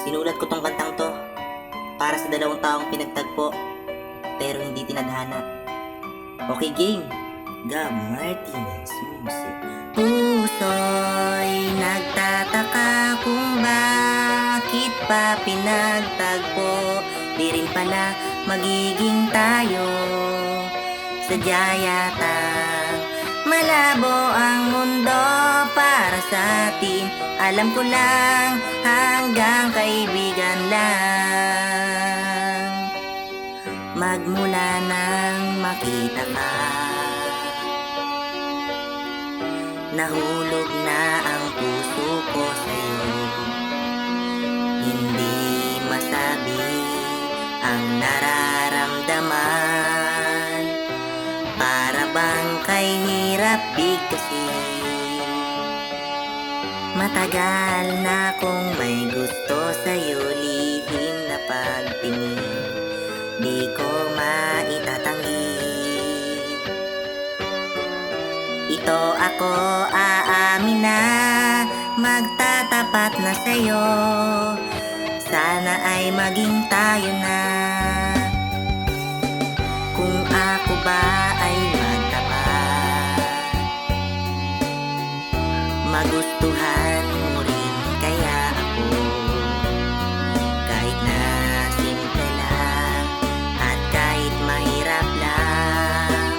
Sinulat ko tong kantang to para sa dalawang taong pinagtagpo pero hindi tinadhana. Okay, game. Gab Martinez Music. Puso'y nagtataka kung bakit pa pinagtagpo. Di rin pala magiging tayo. Sadya yatang malabo ang mundo para sa atin. Alam ko lang hanggang kaibigan lang. Magmula nang makita ka, nahulog na ang puso ko sa'yo. Hindi masabi ang nararamdaman, para bang kay hirap bigkasin. Matagal na kung may gusto sa'yo, lihim na pagtingin di ko maitatanggi. Ito ako, aamin na, magtatapat na sa'yo. Sana ay maging tayo na. Kung ako ba ay magtapat, magustuhan mo rin kaya ako. Kahit na simple lang at kahit mahirap lang,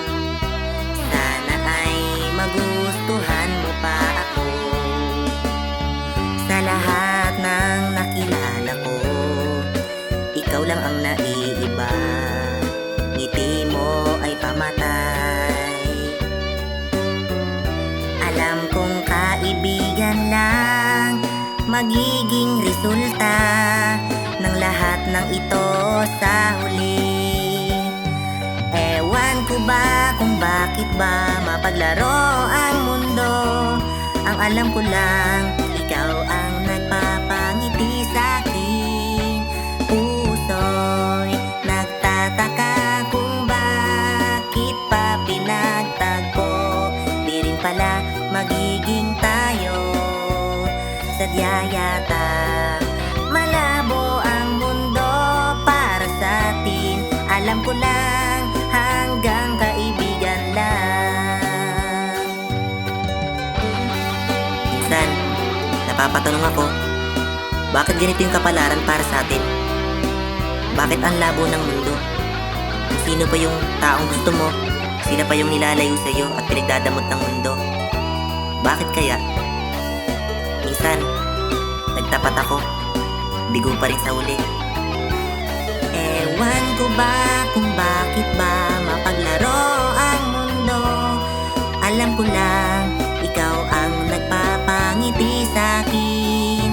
sana ay magustuhan mo pa ako. Sa lahat ng nakilala ko, ikaw lang ang naiiba. Ngiti mo ay pamatay. Alam kong kaibigan lang magiging resulta ng lahat ng ito sa huli. Ewan ko ba kung bakit ba mapaglaro ang mundo. Ang alam ko lang, ikaw ang nagpapangiti sa'kin. Puso'y nagtataka kung bakit pa pinagtagpo. Di rin pala magiging tayo. Sadya yata malabo ang mundo para sa atin. Alam ko lang hanggang kaibigan lang. Minsan, napapatanong ako, bakit ganito yung kapalaran para sa atin? Bakit ang labo ng mundo? Sino pa yung taong gusto mo? Sila pa yung nilalayo sa'yo at pinagdadamot ng mundo? Bakit kaya? Minsan, nagtapat ako, bigo pa rin sa uli. Ewan ko ba kung bakit ba mapaglaro ang mundo. Alam ko lang, ikaw ang nagpapangiti sa'kin.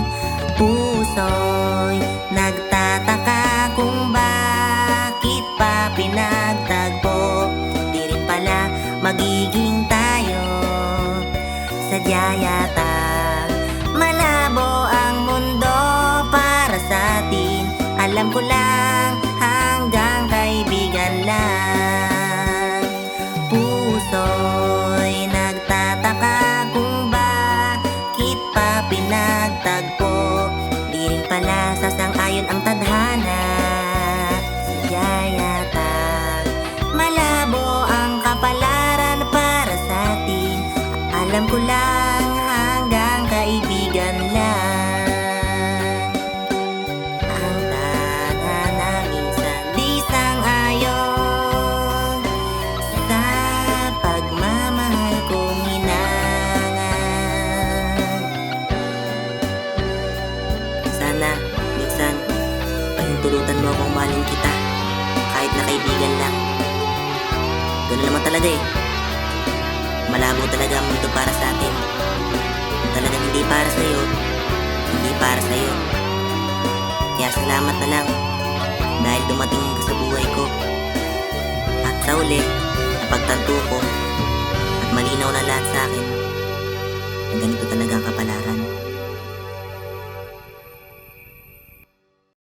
Puso'y nagtataka kung bakit pa pinagtagpo. Di rin pala magiging tayo. Sadya yata malabo ang mundo para sa atin. Alam ko lang hanggang kaibigan lang. Puso'y nagtataka kung bakit pa pinagtagpo. Di rin pala sasang-ayon ang tadhana. Sadya yata malabo ang kapalaran para sa atin. Alam ko lang hanggang kaibigan lang. Ang tadhana minsan di sang-ayon sa pagmamahal kong hinangan. Sana minsan pahintulutan mo akong mahalin kita kahit na kaibigan lang. Ganun naman talaga eh. Malabo talaga ang mundo para sa atin. Kung talagang hindi para sa'yo, hindi para sa'yo. Kaya salamat na lang dahil dumating ka sa buhay ko. At sa uli, napagtanto ko at malinaw na lahat sa akin.